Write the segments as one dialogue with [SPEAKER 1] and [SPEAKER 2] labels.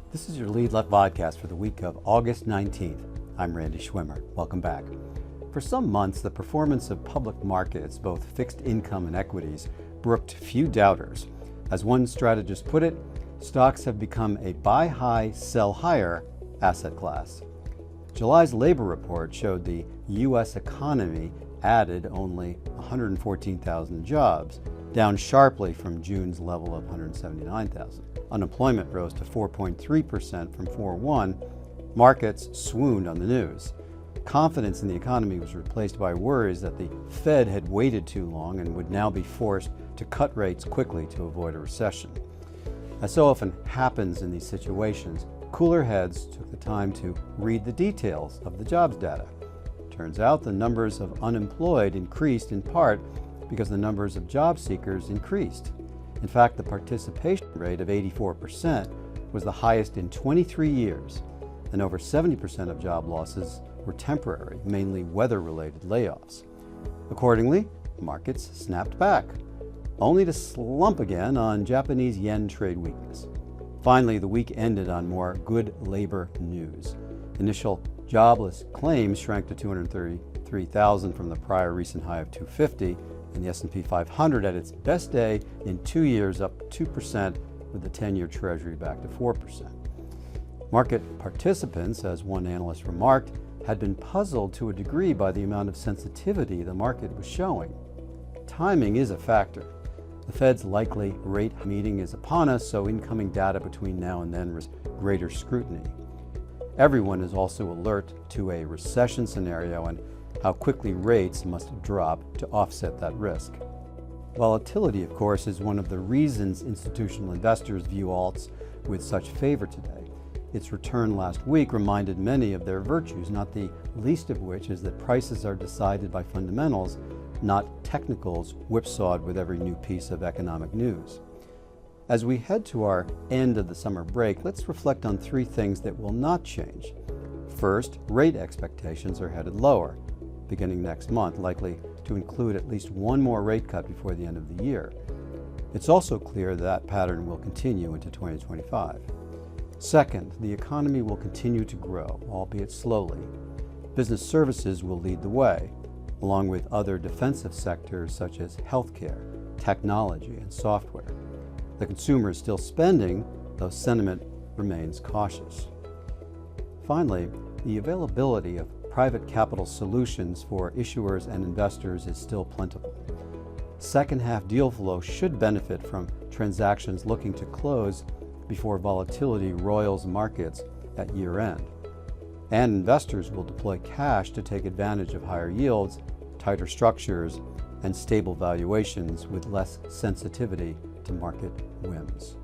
[SPEAKER 1] This is your Lead Left podcast for the week of August 19th. I'm Randy Schwimmer. Welcome back. For some months, the performance of public markets, both fixed income and equities, brooked few doubters. As one strategist put it, stocks have become a buy high, sell higher asset class. July's labor report showed the U.S. economy added only 114,000 jobs, down sharply from June's level of 179,000. Unemployment rose to 4.3% from 4.1%. Markets swooned on the news. Confidence in the economy was replaced by worries that the Fed had waited too long and would now be forced to cut rates quickly to avoid a recession. As so often happens in these situations, cooler heads took the time to read the details of the jobs data. Turns out the numbers of unemployed increased in part because the numbers of job seekers increased. In fact, the participation rate of 84% was the highest in 23 years, and over 70% of job losses were temporary, mainly weather-related layoffs. Accordingly, markets snapped back, only to slump again on Japanese yen trade weakness. Finally, the week ended on more good labor news. Initial jobless claims shrank to 233,000 from the prior recent high of 250, and the S&P 500 at its best day in 2 years, up 2%, with the 10-year Treasury back to 4%. Market participants, as one analyst remarked, had been puzzled to a degree by the amount of sensitivity the market was showing. Timing is a factor. The Fed's likely rate meeting is upon us, so incoming data between now and then risks greater scrutiny. Everyone is also alert to a recession scenario and how quickly rates must drop to offset that risk. Volatility, of course, is one of the reasons institutional investors view alts with such favor today. Its return last week reminded many of their virtues, not the least of which is that prices are decided by fundamentals, not technicals whipsawed with every new piece of economic news. As we head to our end of the summer break, let's reflect on three things that will not change. First, rate expectations are headed lower, beginning next month, likely to include at least one more rate cut before the end of the year. It's also clear that pattern will continue into 2025. Second, the economy will continue to grow, albeit slowly. Business services will lead the way, along with other defensive sectors such as healthcare, technology, and software. The consumer is still spending, though sentiment remains cautious. Finally, the availability of private capital solutions for issuers and investors is still plentiful. Second half deal flow should benefit from transactions looking to close before volatility roils markets at year end. And investors will deploy cash to take advantage of higher yields, tighter structures, and stable valuations with less sensitivity to market whims.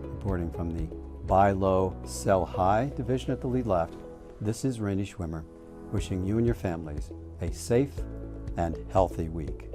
[SPEAKER 1] Reporting from the Buy Low, Sell High division at the Lead Left, this is Randy Schwimmer, wishing you and your families a safe and healthy week.